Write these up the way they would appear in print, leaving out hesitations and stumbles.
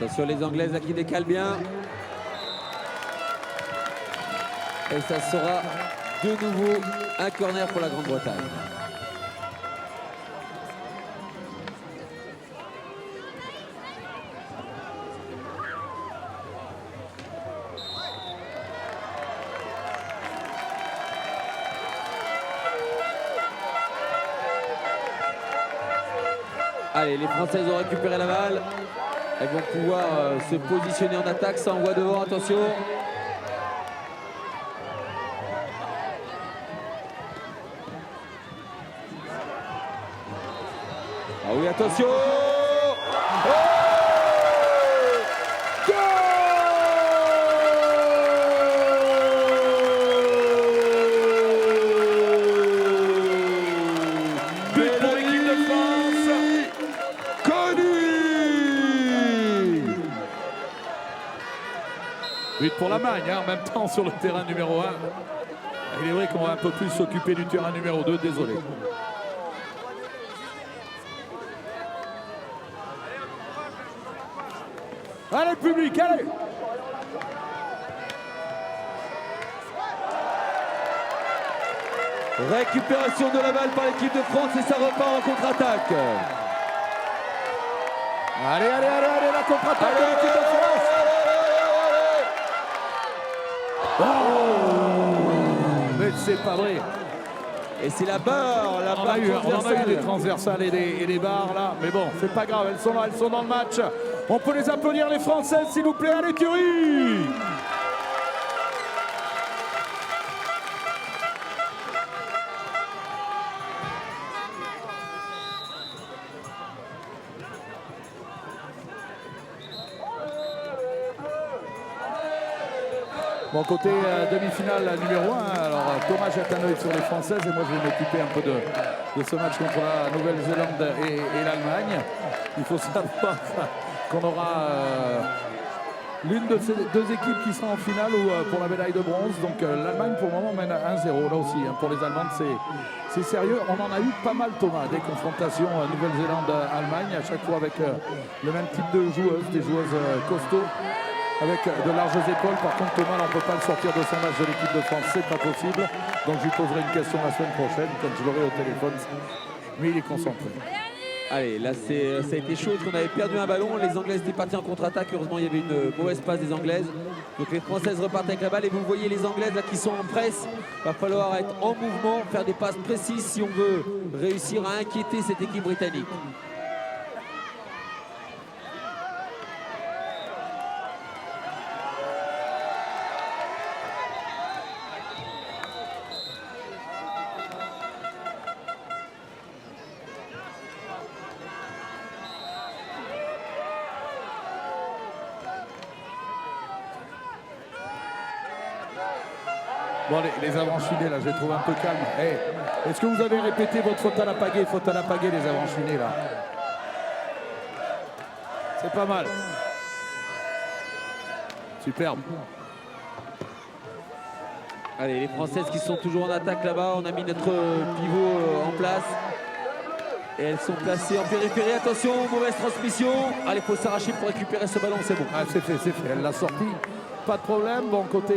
Attention les Anglaises là qui décalent bien. Et ça sera de nouveau un corner pour la Grande-Bretagne. Allez, les Françaises ont récupéré la balle. Elles vont pouvoir se positionner en attaque. Ça envoie devant, attention. Ah oui, attention. But pour l'Allemagne, hein, en même temps sur le terrain numéro 1. Il est vrai qu'on va un peu plus s'occuper du terrain numéro 2, désolé. Allez le public, allez! Récupération de la balle par l'équipe de France et ça repart en contre-attaque. Allez, allez, allez, allez, la contre-attaque de l'équipe de France! Oh, mais c'est pas vrai. Et c'est la barre, On en a eu des transversales et des barres là, mais bon, c'est pas grave, elles sont là, elles sont dans le match. On peut les applaudir les Françaises, s'il vous plaît, allez Thury! Bon, côté demi-finale numéro 1, alors Thomas jette un œil sur les Françaises et moi je vais m'occuper un peu de ce match contre la Nouvelle-Zélande et l'Allemagne. Il faut savoir qu'on aura l'une de ces deux équipes qui sera en finale ou pour la médaille de bronze. Donc l'Allemagne pour le moment mène 1-0 là aussi. Hein, pour les Allemandes c'est sérieux. On en a eu pas mal Thomas, des confrontations Nouvelle-Zélande-Allemagne, à chaque fois avec le même type de joueuses, des joueuses costauds. Avec de larges épaules, par contre Thomas on ne peut pas le sortir de son match de l'équipe de France, c'est pas possible. Donc je lui poserai une question la semaine prochaine quand je l'aurai au téléphone. Mais il est concentré. Allez, là ça a été chaud parce qu'on avait perdu un ballon. Les Anglaises étaient parties en contre-attaque. Heureusement il y avait une mauvaise passe des Anglaises. Donc les Françaises repartent avec la balle et vous voyez les Anglaises là qui sont en presse. Il va falloir être en mouvement, faire des passes précises si on veut réussir à inquiéter cette équipe britannique. Bon, les avants-chinés, là, je les trouve un peu calmes. Hey, est-ce que vous avez répété votre faute à la pagaie, les avants-chinés, là? C'est pas mal. Superbe. Allez, les Françaises qui sont toujours en attaque là-bas. On a mis notre pivot en place. Et elles sont placées en périphérie. Attention, mauvaise transmission. Allez, il faut s'arracher pour récupérer ce ballon, c'est bon. Ah, c'est fait, c'est fait. Elle l'a sorti. Pas de problème. Bon, côté,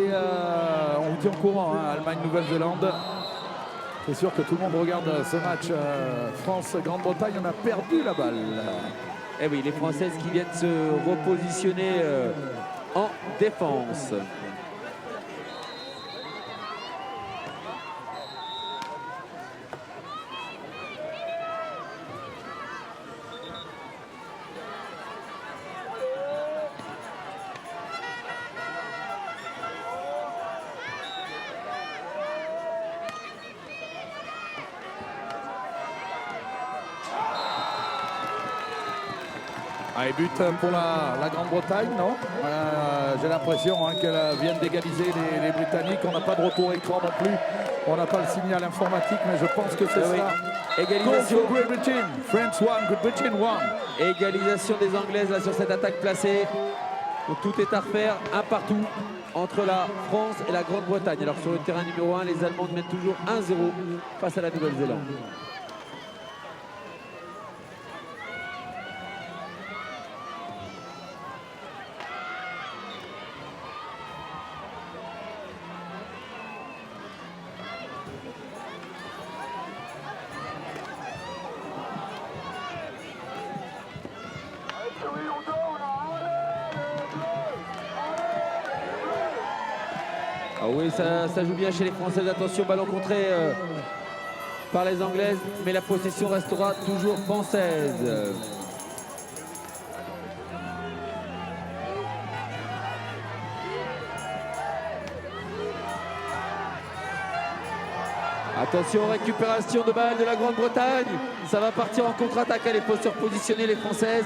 on vous tient au courant, hein, Allemagne-Nouvelle-Zélande. C'est sûr que tout le monde regarde ce match France-Grande-Bretagne. On a perdu la balle. Eh oui, les Françaises qui viennent se repositionner en défense. Allez, but pour la Grande-Bretagne, non? J'ai l'impression qu'elles viennent d'égaliser les Britanniques. On n'a pas de retour écran non plus. On n'a pas le signal informatique, mais je pense que c'est ça. Égalisation. Goal for Great Britain. France 1, Great Britain 1. Égalisation des Anglaises là, sur cette attaque placée. Donc tout est à refaire, un partout entre la France et la Grande-Bretagne. Alors sur le terrain numéro 1, les Allemandes mènent toujours 1-0 face à la Nouvelle-Zélande. Ah oui, ça joue bien chez les Françaises. Attention, ballon contré par les Anglaises, mais la possession restera toujours française. Attention, récupération de balle de la Grande-Bretagne. Ça va partir en contre-attaque. Elle est pas surpositionnée, les Françaises.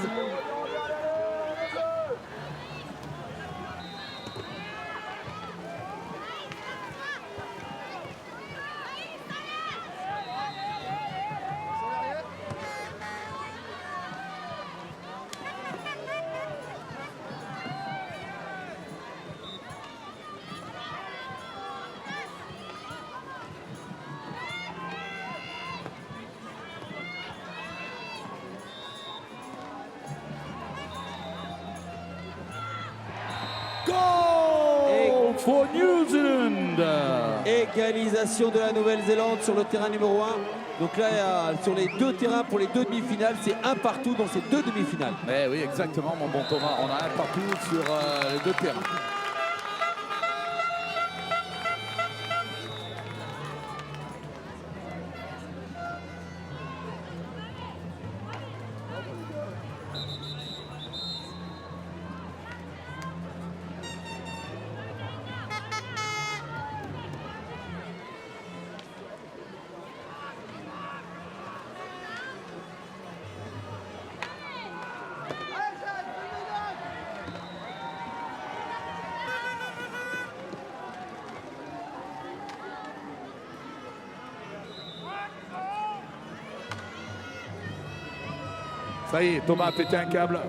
Goal for New Zealand. Égalisation de la Nouvelle-Zélande sur le terrain numéro 1. Donc là, sur les deux terrains pour les deux demi-finales, c'est un partout dans ces deux demi-finales. Eh oui, exactement, mon bon Thomas. On a un partout sur les deux terrains. Ça y est, Thomas a pété un câble.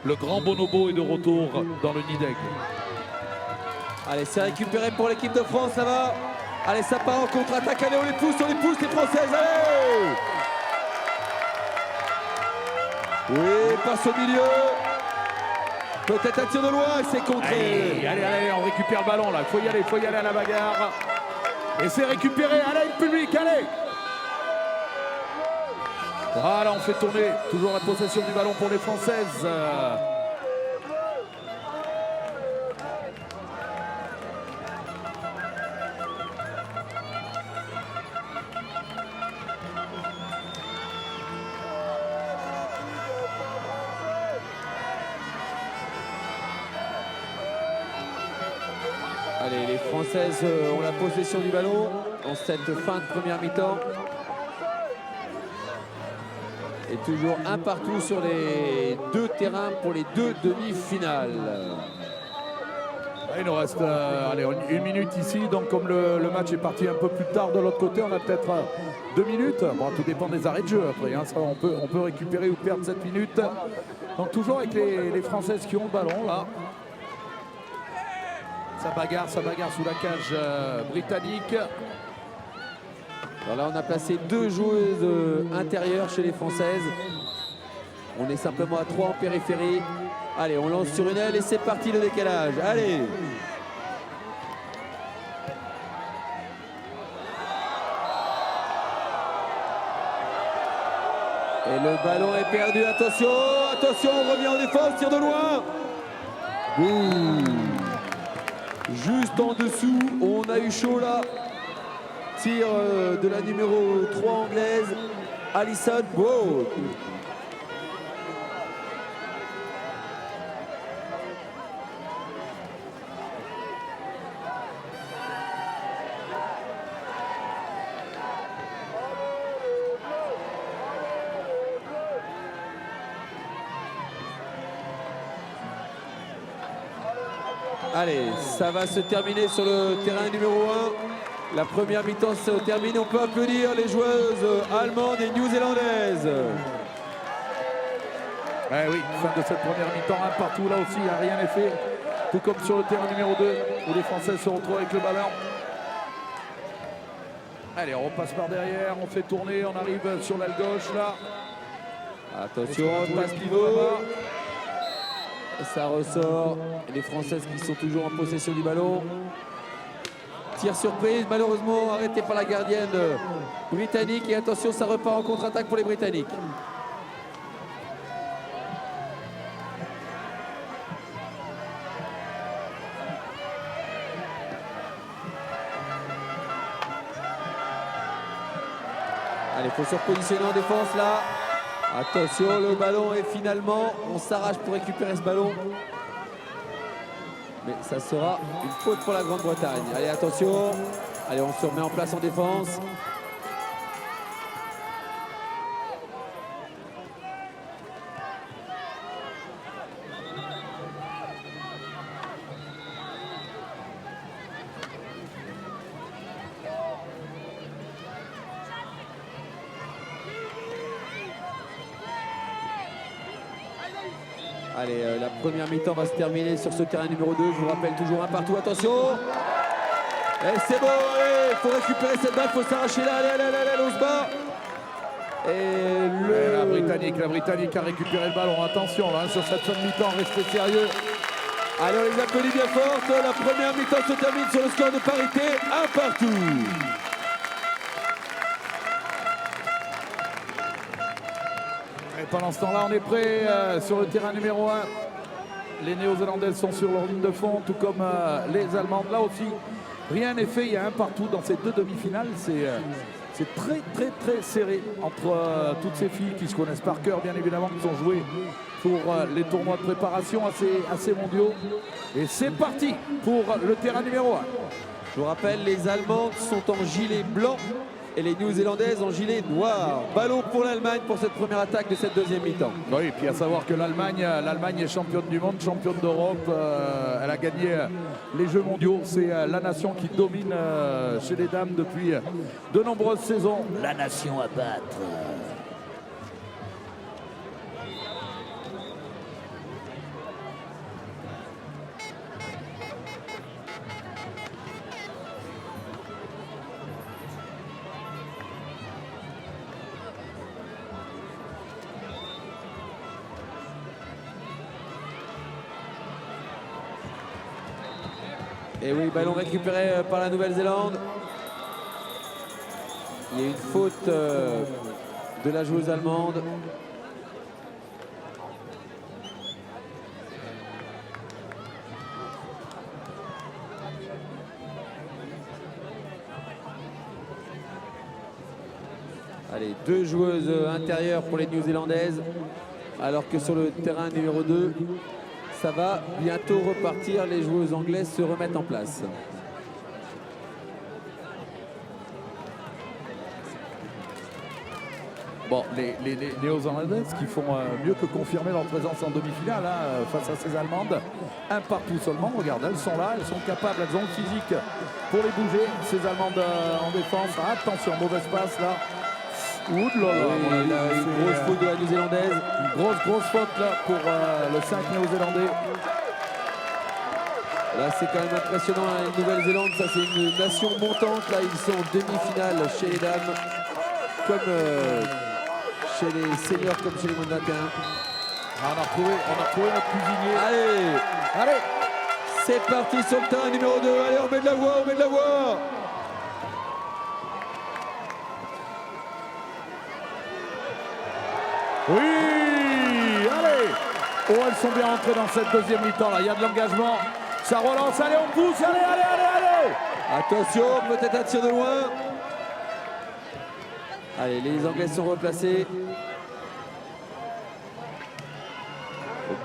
Le grand bonobo est de retour dans le nid d'aigle. Allez, c'est récupéré pour l'équipe de France, ça va. Allez, ça part en contre-attaque. Allez, on les pousse, les Françaises. Allez! Oui, passe au milieu. Peut-être un tir de loin, c'est contré. Allez, on récupère le ballon là. Il faut y aller à la bagarre. Et c'est récupéré. Allez, le public, allez! Voilà, on fait tourner toujours la possession du ballon pour les Françaises. Allez, les Françaises ont la possession du ballon en cette fin de première mi-temps. Et toujours un partout sur les deux terrains pour les deux demi-finales. Il nous reste allez, une minute ici, donc comme le match est parti un peu plus tard de l'autre côté, on a peut-être 2 minutes. Bon, tout dépend des arrêts de jeu après, hein. Ça, on peut récupérer ou perdre 7 minutes. Donc toujours avec les Françaises qui ont le ballon là. Ça bagarre sous la cage britannique. Alors là, on a placé 2 joueuses intérieures chez les Françaises. On est simplement à 3 en périphérie. Allez, on lance sur une aile et c'est parti le décalage. Allez! Et le ballon est perdu. Attention, on revient en défense, tir de loin. Boum. Juste en dessous, on a eu chaud là. Tir de la numéro 3 anglaise, Alison Bow. Allez, ça va se terminer sur le terrain numéro 1. La première mi-temps se termine. On peut applaudir les joueuses allemandes et néo-zélandaises. Eh oui, fin de cette première mi-temps, un partout là aussi, rien n'est fait. Tout comme sur le terrain numéro 2, où les Français se retrouvent avec le ballon. Allez, on repasse par derrière, on fait tourner, on arrive sur l'aile gauche là. Attention, passe pivot. Ça ressort. Les Françaises qui sont toujours en possession du ballon. Tir surprise, malheureusement arrêté par la gardienne britannique. Et attention, ça repart en contre-attaque pour les Britanniques. Allez, il faut se repositionner en défense là. Attention, le ballon est finalement, on s'arrache pour récupérer ce ballon. Mais ça sera une faute pour la Grande-Bretagne. Allez, attention. Allez, on se remet en place en défense. Allez, la première mi-temps va se terminer sur ce terrain numéro 2. Je vous rappelle toujours un partout. Attention. Et c'est bon, il faut récupérer cette balle, il faut s'arracher là. Allez, on se bat. Et la Britannique a récupéré le ballon. Attention là, sur cette fin de mi-temps, restez sérieux. Allez, on les applaudit bien fort. La première mi-temps se termine sur le score de parité, un partout. Et pendant ce temps-là, on est prêt sur le terrain numéro 1. Les Néo-Zélandaises sont sur leur ligne de fond, tout comme les Allemandes. Là aussi, rien n'est fait. Il y a un partout dans ces deux demi-finales. C'est très serré entre toutes ces filles qui se connaissent par cœur, bien évidemment, qui sont jouées pour les tournois de préparation à ces mondiaux. Et c'est parti pour le terrain numéro 1. Je vous rappelle, les Allemandes sont en gilet blanc et les Néo-Zélandaises en gilet noir. Ballon pour l'Allemagne pour cette première attaque de cette deuxième mi-temps. Oui, et puis à savoir que l'Allemagne est championne du monde, championne d'Europe. Elle a gagné les Jeux mondiaux. C'est la nation qui domine chez les dames depuis de nombreuses saisons. La nation à battre. Et oui, ballon récupéré par la Nouvelle-Zélande. Il y a une faute de la joueuse allemande. Allez, deux joueuses intérieures pour les Néo-Zélandaises, alors que sur le terrain numéro 2, ça va bientôt repartir. Les joueuses anglaises se remettent en place. Bon, les Néo-Zélandaises qui font mieux que confirmer leur présence en demi-finale face à ces Allemandes. Un partout seulement, regarde, elles sont là, elles sont capables, elles ont le physique pour les bouger. Ces Allemandes en défense, attention, mauvaise passe là. Ouh là là, une grosse faute de la Néo-Zélandaise. Une grosse faute là pour le 5 néo-zélandais. Là, c'est quand même impressionnant, la Nouvelle-Zélande, ça c'est une nation montante. Là, ils sont en demi-finale chez les dames, comme chez les seniors, comme chez les moins de 21. On a retrouvé notre cuisinier. Allez, c'est parti sur le terrain numéro 2. Allez, on met de la voix, Oui, allez. Oh, elles sont bien rentrées dans cette deuxième mi-temps là. Il y a de l'engagement. Ça relance. Allez, on pousse. Allez. Attention, peut-être un tir de loin. Allez, les Anglais sont replacés.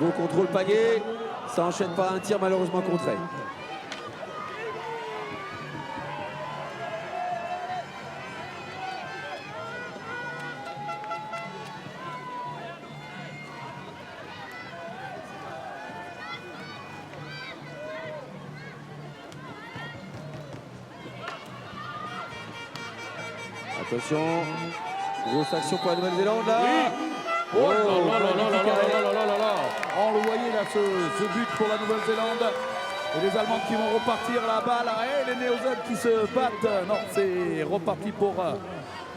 Beau contrôle Pagé. Ça enchaîne par un tir malheureusement contré. Attention, grosse action pour la Nouvelle-Zélande là. Oui. Oh là. On le voyait là, ce but pour la Nouvelle-Zélande. Et les Allemandes qui vont repartir la balle. Et les Néo-Zélandais qui se battent. Non, c'est reparti pour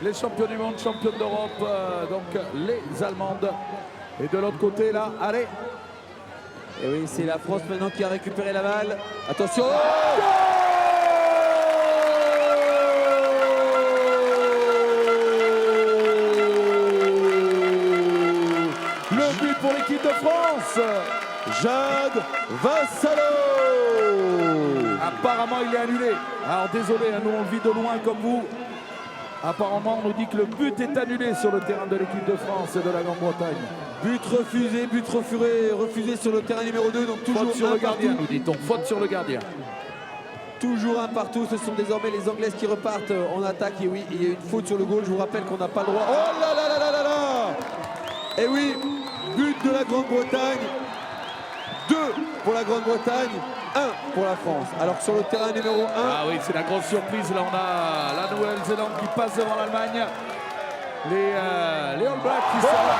les champions du monde, championnes d'Europe. Donc les Allemandes. Et de l'autre côté là, allez. Et oui, c'est la France maintenant qui a récupéré la balle. Attention. Pour l'équipe de France, Jade Vassalo. Apparemment il est annulé. Alors désolé, nous on le vit de loin comme vous. Apparemment, on nous dit que le but est annulé sur le terrain de l'équipe de France et de la Grande-Bretagne. But refusé sur le terrain numéro 2. Donc toujours Faute sur un le gardien, partout. nous dit-on. Faute sur le gardien. Toujours un partout. Ce sont désormais les Anglaises qui repartent en attaque. Et oui, il y a une faute sur le goal. Je vous rappelle qu'on n'a pas le droit. Oh là là là là là là! Et oui, but de la Grande-Bretagne. 2 pour la Grande-Bretagne, 1 pour la France. Alors que sur le terrain numéro 1... Ah oui, c'est la grosse surprise. Là, on a la Nouvelle-Zélande qui passe devant l'Allemagne. Les All Blacks qui sont là.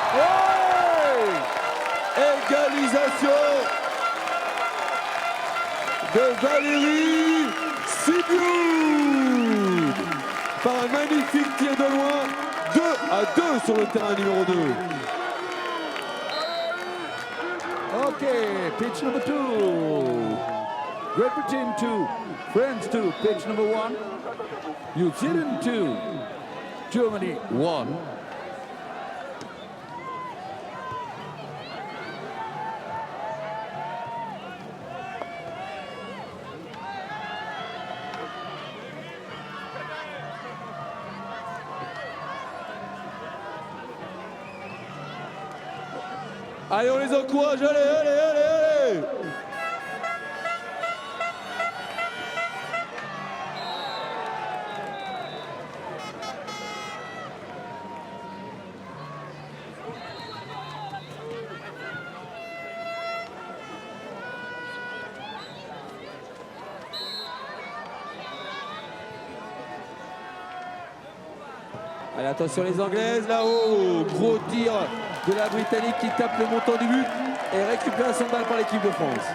Égalisation de Valérie Sibiou par un magnifique tir de loin. 2-2 sur le terrain numéro 2. Okay, pitch number 2. Great Britain 2, France 2, pitch number 1. New Zealand 2, Germany 1. Allez, on les encourage, allez, allez, allez, allez! Allez, attention les Anglaises, là-haut, gros tir de la Britannique qui tape le montant du but et récupération de balle par l'équipe de France.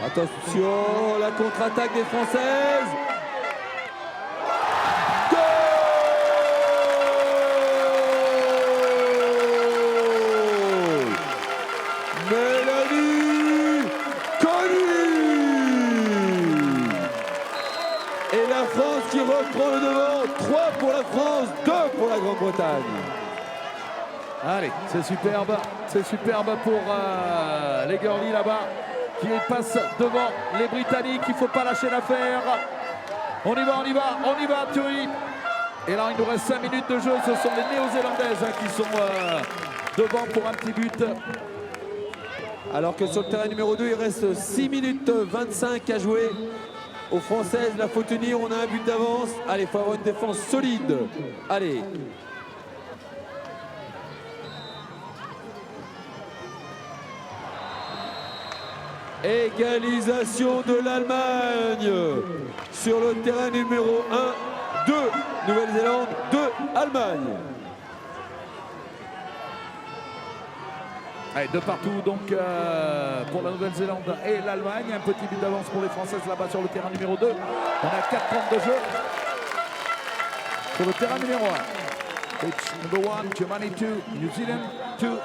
Attention, la contre-attaque des Françaises. Qui reprend le devant, 3 pour la France, 2 pour la Grande-Bretagne. Allez, c'est superbe pour les girlies là-bas qui passent devant les Britanniques. Il ne faut pas lâcher l'affaire. On y va, Thury. Et là, il nous reste 5 minutes de jeu. Ce sont les Néo-Zélandaises qui sont devant pour un petit but. Alors que sur le terrain numéro 2, il reste 6 minutes 25 à jouer. Aux Françaises, il faut tenir, on a un but d'avance. Allez, il faut avoir une défense solide. Allez. Égalisation de l'Allemagne sur le terrain numéro 1, 2 Nouvelle-Zélande, 2 Allemagne. Allez, de partout donc pour la Nouvelle-Zélande et l'Allemagne. Un petit but d'avance pour les Françaises là-bas sur le terrain numéro 2. On a 4 temps de jeu sur le terrain numéro 1. Pitch number 1, Germany 2, New Zealand 2.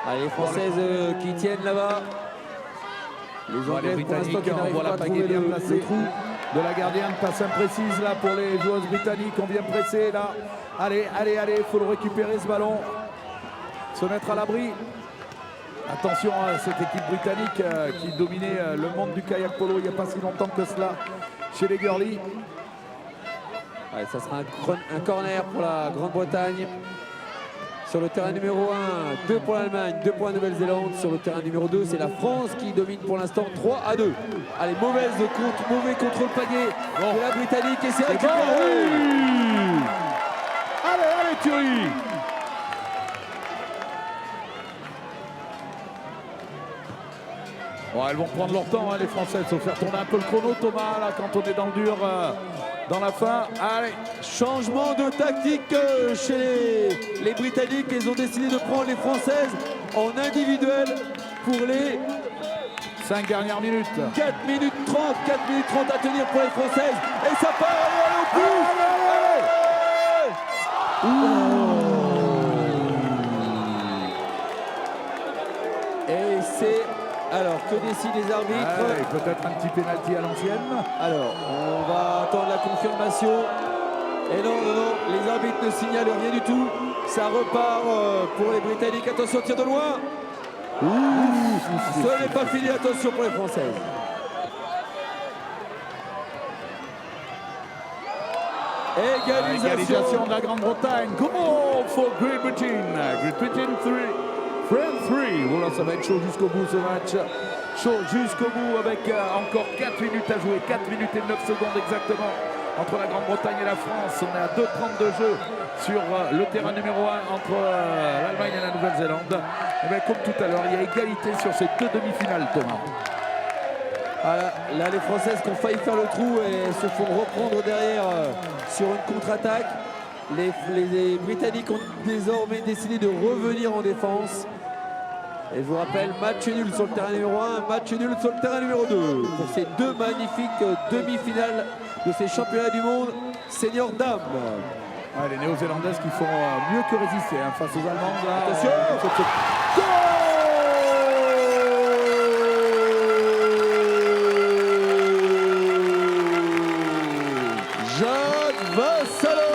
Allez, les Françaises qui tiennent là-bas. Les Anglais, les pour l'instant, Britanniques, qui on n'arrivent voit pas la à pagaie trouver bien le placée trou. de la gardienne, passe imprécise là pour les joueuses britanniques. On vient presser là. Allez, il faut le récupérer ce ballon. Se mettre à l'abri. Attention à cette équipe britannique qui dominait le monde du kayak polo il n'y a pas si longtemps que cela chez les girlies. Ouais, ça sera un corner pour la Grande-Bretagne. Sur le terrain numéro 1, 2 pour l'Allemagne, 2 pour la Nouvelle-Zélande. Sur le terrain numéro 2, c'est la France qui domine pour l'instant 3-2. Allez, mauvais contrôle pagaie de la Britannique et c'est récupéré. Oui. Allez, Thury. Bon, elles vont prendre leur temps, les Françaises. Il faut faire tourner un peu le chrono, Thomas, là, quand on est dans le dur, dans la fin. Allez. Changement de tactique chez les Britanniques. Ils ont décidé de prendre les Françaises en individuel pour les 5 dernières minutes. 4 minutes 30 à tenir pour les Françaises. Et ça part, allez, au bout. Et c'est Alors, que décident les arbitres? Peut-être un petit pénalty à l'ancienne. Alors, on va attendre la confirmation. Et non, non, non, les arbitres ne signalent rien du tout. Ça repart pour les Britanniques. Attention, tir de loin. Ce n'est pas fini, attention pour les Françaises. Égalisation de la Grande-Bretagne. Comment for Great Britain? Great Britain 3, France 3. Voilà, ça va être chaud jusqu'au bout ce match. Chaud jusqu'au bout avec encore 4 minutes à jouer. 4 minutes et 9 secondes exactement entre la Grande-Bretagne et la France. On est à 2:30 de jeu sur le terrain numéro 1 entre l'Allemagne et la Nouvelle-Zélande. Et bien, comme tout à l'heure, il y a égalité sur ces deux demi-finales, Thomas. Ah là, les Françaises qui ont failli faire le trou et se font reprendre derrière sur une contre-attaque. Les Britanniques ont désormais décidé de revenir en défense. Et je vous rappelle, match nul sur le terrain numéro 1, match nul sur le terrain numéro 2 pour ces deux magnifiques demi-finales de ces championnats du monde senior dames. Ah, les Néo-Zélandaises qui font mieux que résister face aux Allemandes. Là, attention, Jacques Vassallo.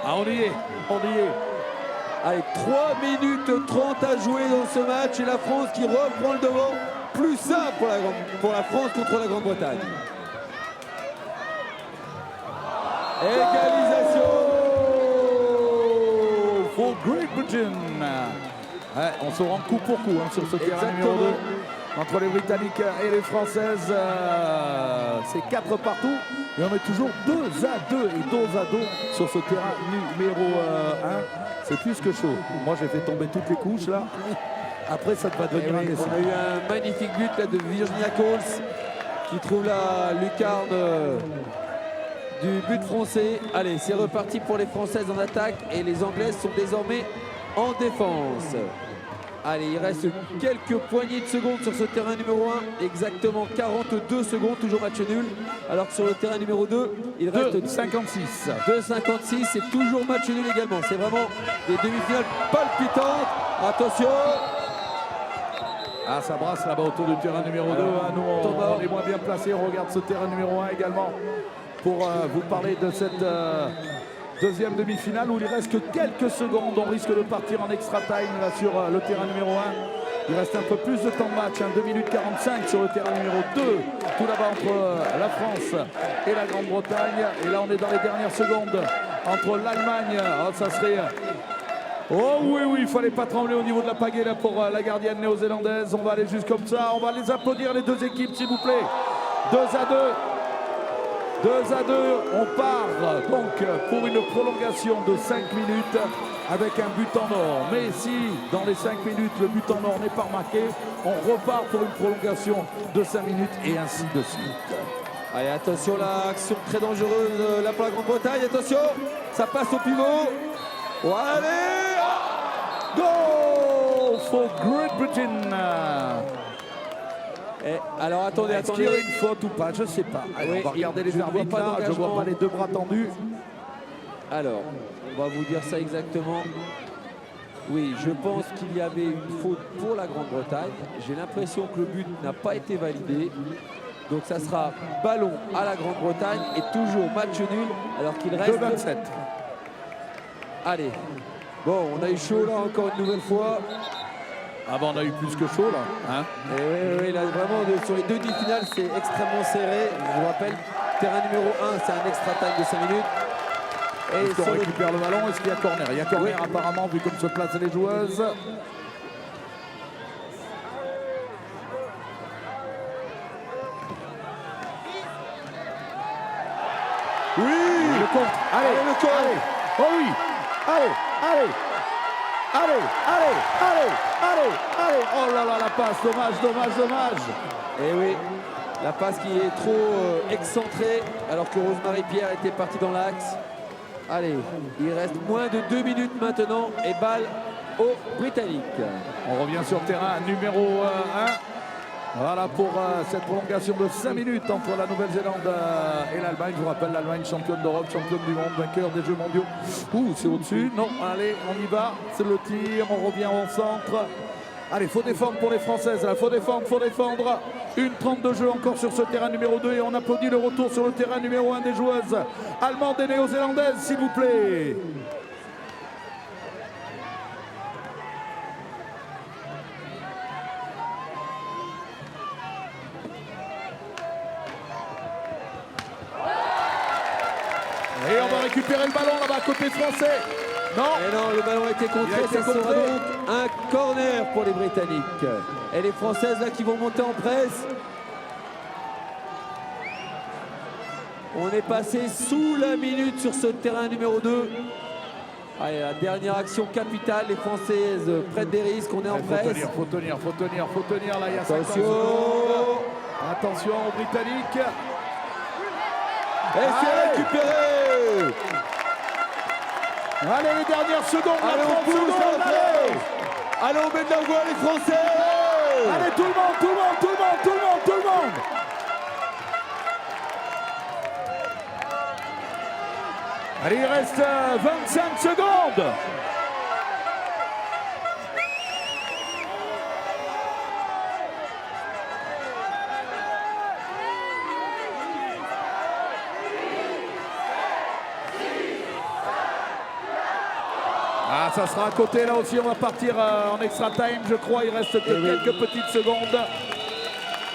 Ah, on y est, on y est. Allez, 3 minutes 30 à jouer dans ce match et la France qui reprend le devant. Plus simple pour la France contre la Grande-Bretagne. Égalisation for Great Britain. Ouais, on se rend coup pour coup sur ce terrain numéro 2 entre les Britanniques et les Françaises. C'est 4 partout et on est toujours 2-2 et 2-2 sur ce terrain numéro 1. C'est plus que chaud. Moi j'ai fait tomber toutes les couches là. Après ça va devenir un essai. On a eu un magnifique but là, de Virginia Coles qui trouve la lucarne du but français. Allez, c'est reparti pour les Françaises en attaque et les Anglaises sont désormais en défense. Allez, il reste quelques poignées de secondes sur ce terrain numéro 1. Exactement 42 secondes, toujours match nul. Alors que sur le terrain numéro 2, il reste 2,56. 2,56, c'est toujours match nul également. C'est vraiment des demi-finales palpitantes. Attention. Ah, ça brasse là-bas autour du terrain numéro 2. Nous, on est moins bien placés. On regarde ce terrain numéro 1 également pour vous parler de cette deuxième demi-finale où il reste que quelques secondes. On risque de partir en extra time là sur le terrain numéro 1. Il reste un peu plus de temps de match, 2 minutes 45 sur le terrain numéro 2. Tout là-bas entre la France et la Grande-Bretagne. Et là, on est dans les dernières secondes entre l'Allemagne. Oh, ça serait... Oh oui, oui, il ne fallait pas trembler au niveau de la pagaie là pour la gardienne néo-zélandaise. On va aller juste comme ça. On va les applaudir, les deux équipes, s'il vous plaît. 2-2. 2-2, on part donc pour une prolongation de 5 minutes avec un but en or. Mais si dans les 5 minutes le but en or n'est pas marqué, on repart pour une prolongation de 5 minutes et ainsi de suite. Allez, attention, l'action très dangereuse là pour la Grande-Bretagne. Attention, ça passe au pivot. Allez, goal for Great Britain. Et alors attendez, est-ce qu'il y a une faute ou pas? Je ne sais pas. Allez, on va regarder les arbitres là. Je ne vois pas les deux bras tendus. Alors, on va vous dire ça exactement. Oui, je pense qu'il y avait une faute pour la Grande-Bretagne. J'ai l'impression que le but n'a pas été validé. Donc ça sera ballon à la Grande-Bretagne et toujours match nul alors qu'il reste 2-27. Allez, bon, on a eu chaud là encore une nouvelle fois. Ah ben on a eu plus que chaud là. Hein, et oui, là vraiment sur les deux demi-finales c'est extrêmement serré. Je vous rappelle, terrain numéro 1 c'est un extra time de 5 minutes. Est-ce qu'on récupère le ballon? Est-ce qu'il y a corner? Il y a corner apparemment vu comme se placent les joueuses. Oui, le compte. Allez, le compte. Allez. Oh oui. Allez, allez. Allez, allez, allez, allez, allez. Oh là là, la passe, dommage, dommage, dommage. Et oui, la passe qui est trop excentrée alors que Rosemary Pierre était partie dans l'axe. Allez, il reste moins de 2 minutes maintenant et balle aux Britanniques. On revient sur le terrain numéro 1. Voilà pour cette prolongation de 5 minutes entre la Nouvelle-Zélande et l'Allemagne. Je vous rappelle, l'Allemagne championne d'Europe, championne du monde, vainqueur des Jeux mondiaux. Ouh, c'est au-dessus. Non, allez, on y va. C'est le tir, on revient au centre. Allez, faut défendre pour les Françaises. Là, faut défendre, faut défendre. 1:30 de jeu encore sur ce terrain numéro 2 et on applaudit le retour sur le terrain numéro 1 des joueuses allemandes et néo-zélandaises, s'il vous plaît. Et on va récupérer le ballon là-bas, côté français. Non. Et non, le ballon a été contré. Ça sera donc un corner pour les Britanniques. Et les Françaises là qui vont monter en presse. On est passé sous la minute sur ce terrain numéro 2. Allez, la dernière action capitale. Les Françaises prennent des risques. On est en presse. Faut tenir. Là, il y a attention. Attention aux Britanniques. Et c'est récupéré. Allez, les dernières secondes. Allez, on pousse. Allez, on met de la voix, les Français. Allez, tout le monde. Allez, il reste 25 secondes. Ah, ça sera à côté là aussi, on va partir en extra time, je crois, il reste que quelques petites secondes.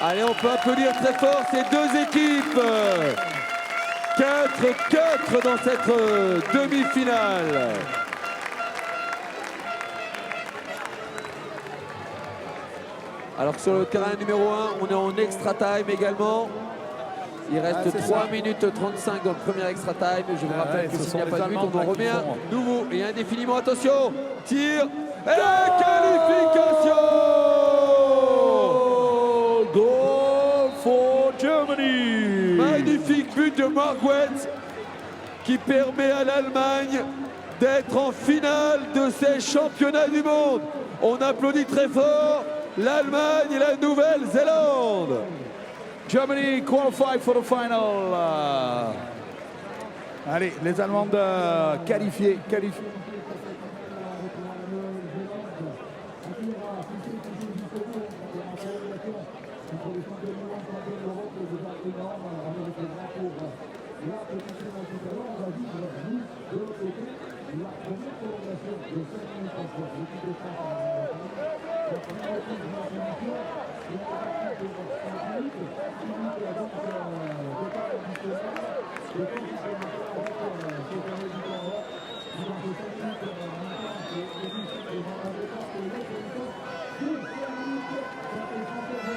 Allez, on peut applaudir très fort ces deux équipes. 4-4 dans cette demi-finale. Alors sur le terrain numéro 1, on est en extra time également. Il reste 3 minutes 35 dans le premier extra time. Je vous rappelle que s'il n'y a pas de but, on en remet un nouveau et indéfiniment. Attention, tir et qualification. Goal for Germany. Magnifique but de Marquez qui permet à l'Allemagne d'être en finale de ces championnats du monde. On applaudit très fort l'Allemagne et la Nouvelle-Zélande. Germany qualified for the final. Allez, les Allemandes qualifiées.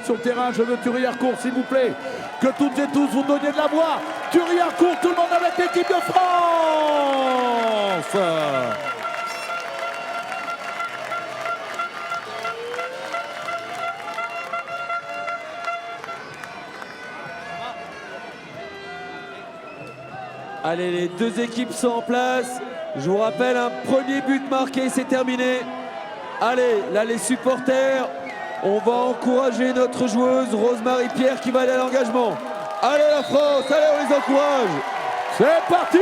Sur le terrain, je veux Thury-Harcourt, s'il vous plaît. Que toutes et tous vous donniez de la voix. Thury-Harcourt, tout le monde avec l'équipe de France. Allez, les deux équipes sont en place. Je vous rappelle, un premier but marqué, c'est terminé. Allez, là, les supporters, on va encourager notre joueuse Rosemary Pierre qui va aller à l'engagement. Allez la France, allez, on les encourage. C'est parti.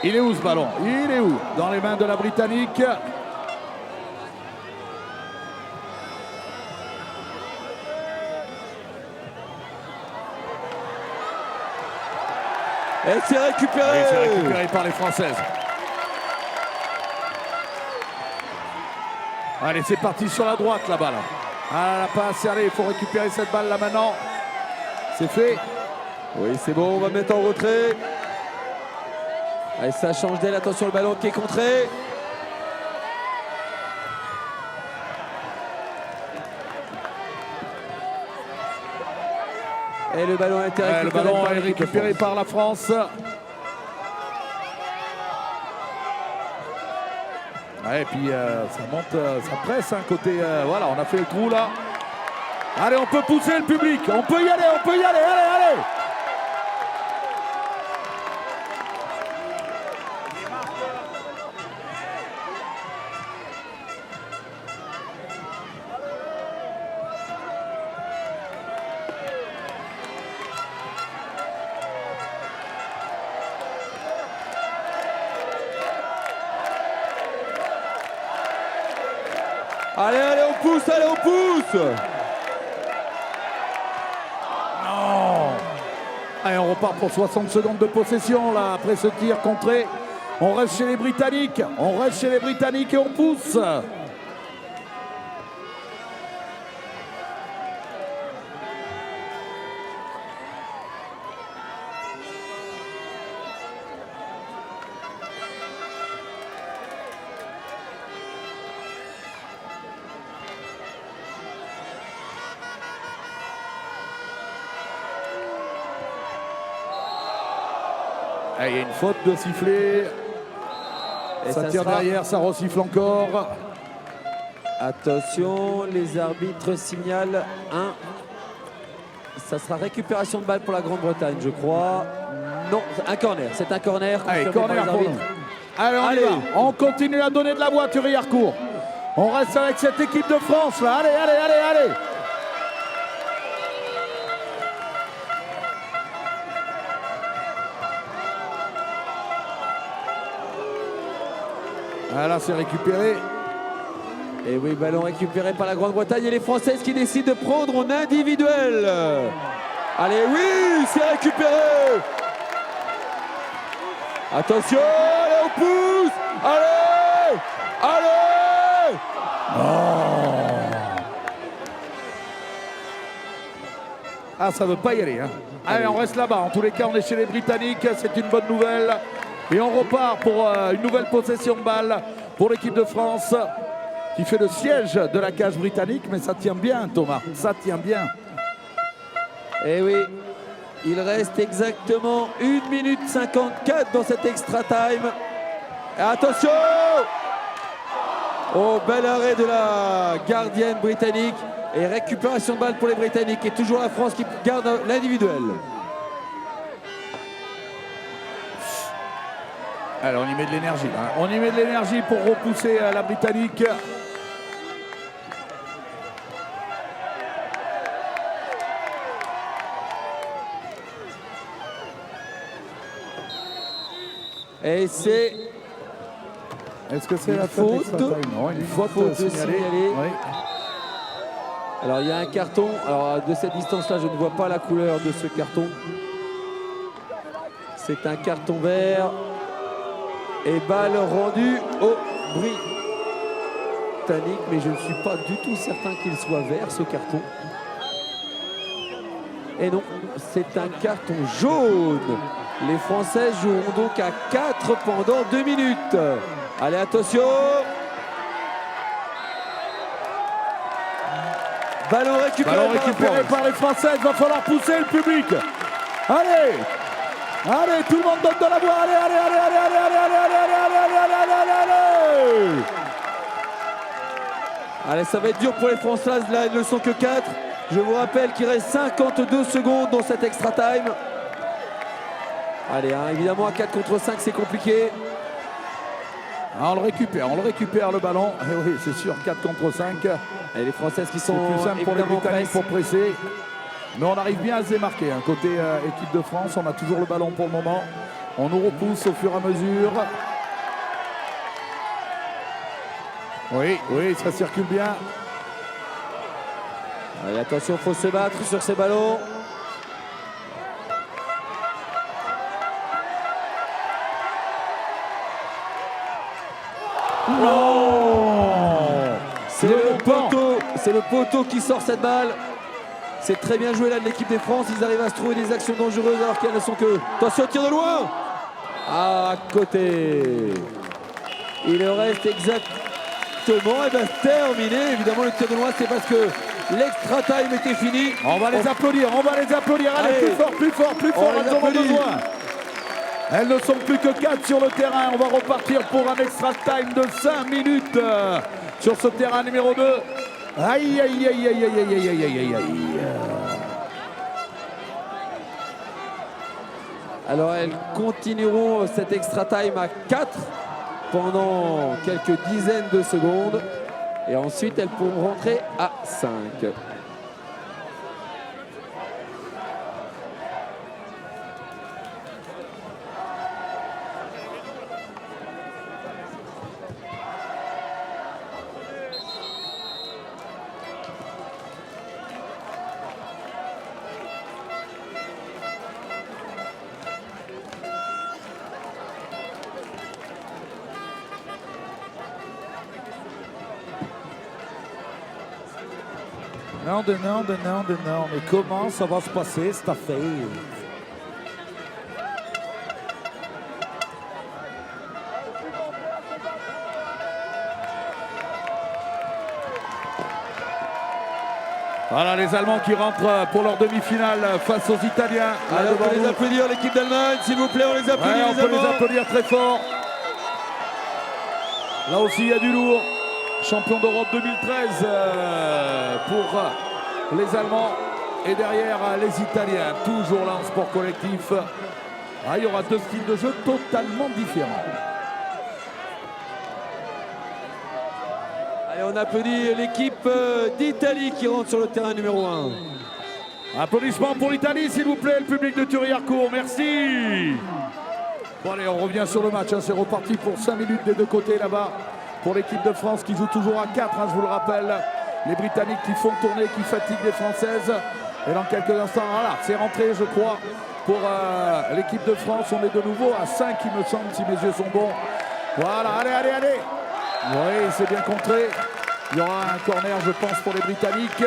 Il est où ce ballon? Il est où? Dans les mains de la Britannique. Et c'est récupéré. Et c'est récupéré par les Françaises. Allez, c'est parti sur la droite là-bas. Là. Ah, la passe, allez, il faut récupérer cette balle là maintenant. C'est fait. Oui, c'est bon, on va mettre en retrait. Allez, ça change d'aile, attention le ballon qui est contré. Et le ballon a été récupéré, le ballon est récupéré par la France. Ouais, et puis ça monte, ça presse, hein, côté. Voilà, on a fait le trou là. Allez, on peut pousser le public. On peut y aller, allez, allez. Allez, allez, on pousse, allez, on pousse. Non. Allez, on repart pour 60 secondes de possession là, après ce tir contré. On reste chez les Britanniques. On reste chez les Britanniques et on pousse. Il y a une faute de sifflet. Et ça tire derrière, ça resiffle encore. Attention, les arbitres signalent un. Ça sera récupération de balle pour la Grande-Bretagne, je crois. Non, un corner. C'est un corner. Allez, corner pour nous. Allez, on y va. On continue à donner de la voix, Thury-Harcourt. On reste avec cette équipe de France là. Allez, allez, allez, allez. Ah là, c'est récupéré. Et oui, ballon récupéré par la Grande-Bretagne et les Françaises qui décident de prendre en individuel. Allez, oui, c'est récupéré. Attention, allez, on pousse. Allez, allez. Oh. Ah, ça veut pas y aller. Hein. Allez, on reste là-bas. En tous les cas, on est chez les Britanniques. C'est une bonne nouvelle. Et on repart pour une nouvelle possession de balle pour l'équipe de France qui fait le siège de la cage britannique. Mais ça tient bien, Thomas. Ça tient bien. Et oui, il reste exactement 1 minute 54 dans cet extra time. Et attention! Oh, bel arrêt de la gardienne britannique. Et récupération de balle pour les Britanniques. Et toujours la France qui garde l'individuel. Alors on y met de l'énergie. Hein. On y met de l'énergie pour repousser la Britannique. Et c'est... Est-ce que c'est la faute? Non, une faute signalée. Oui. Alors il y a un carton. Alors de cette distance-là, je ne vois pas la couleur de ce carton. C'est un carton vert. Et balle rendue au Britannique, mais je ne suis pas du tout certain qu'il soit vert ce carton. Et non, c'est un carton jaune. Les Françaises joueront donc à 4 pendant 2 minutes. Allez, attention. Ballon récupéré, par les Françaises. Il va falloir pousser le public. Allez. Allez, tout le monde donne de la voix. Allez, allez, allez, allez, allez, allez, allez, allez, allez, allez, allez, allez, allez. Allez, ça va être dur pour les Françaises. Là, elles ne sont que 4. Je vous rappelle qu'il reste 52 secondes dans cet extra time. Allez, hein, évidemment, à 4 contre 5, c'est compliqué. Ah, on le récupère le ballon. Et oui, c'est sûr, 4 contre 5. Et les Françaises qui sont plus simple pour les Britanniques pour presser. Mais on arrive bien à se démarquer. Hein. Côté équipe de France, on a toujours le ballon pour le moment. On nous repousse au fur et à mesure. Oui, oui, ça circule bien. Allez, attention, il faut se battre sur ces ballons. Non, c'est le poteau qui sort cette balle. C'est très bien joué là de l'équipe des France. Ils arrivent à se trouver des actions dangereuses alors qu'elles ne sont que... Attention, tir de loin. À côté. Il reste exactement, et bien terminé. Évidemment, le tir de loin, c'est parce que l'extra time était fini. On va les applaudir, on va les applaudir. Allez, plus fort, plus fort, plus fort. Elles en ont besoin. Elles ne sont plus que 4 sur le terrain. On va repartir pour un extra time de 5 minutes sur ce terrain numéro 2. Aïe, aïe, aïe, aïe, aïe, aïe, aïe, aïe, aïe. Alors elles continueront cet extra time à 4 pendant quelques dizaines de secondes. Et ensuite elles pourront rentrer à 5. Non, mais comment ça va se passer cette affaire? Voilà les Allemands qui rentrent pour leur demi-finale face aux Italiens. Alors on peut les applaudir, l'équipe d'Allemagne, s'il vous plaît, on les applaudit, ouais, on peut les applaudir très fort. Là aussi il y a du lourd. Champion d'Europe 2013 pour les Allemands. Et derrière les Italiens, toujours là en sport collectif. Ah, il y aura deux styles de jeu totalement différents. Allez, on applaudit l'équipe d'Italie qui rentre sur le terrain numéro 1. Applaudissements pour l'Italie, s'il vous plaît, le public de Thury-Harcourt, merci. Bon allez, on revient sur le match, hein. C'est reparti pour 5 minutes des deux côtés là-bas. Pour l'équipe de France qui joue toujours à 4, hein, je vous le rappelle. Les Britanniques qui font tourner, qui fatiguent les Françaises. Et dans quelques instants, voilà, c'est rentré, je crois, pour l'équipe de France. On est de nouveau à 5, il me semble, si mes yeux sont bons. Voilà, allez. Oui, c'est bien contré. Il y aura un corner, je pense, pour les Britanniques.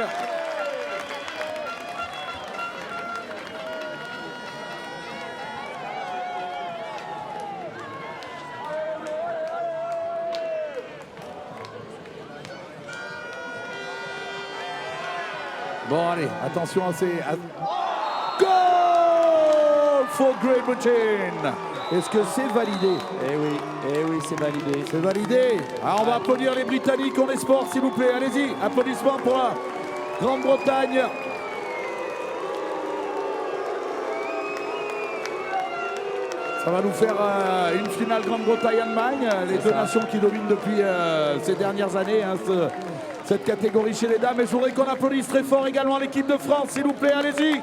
Bon, allez, attention à ces... Goal for Great Britain. Est-ce que c'est validé? Eh oui, c'est validé. C'est validé. Alors on va applaudir les Britanniques, on est sport, s'il vous plaît. Allez-y, applaudissements pour la Grande-Bretagne. Ça va nous faire une finale Grande-Bretagne-Allemagne. Les deux nations qui dominent depuis ces dernières années, hein, cette catégorie chez les dames. Et je voudrais qu'on applaudisse très fort également l'équipe de France, s'il vous plaît. Allez-y.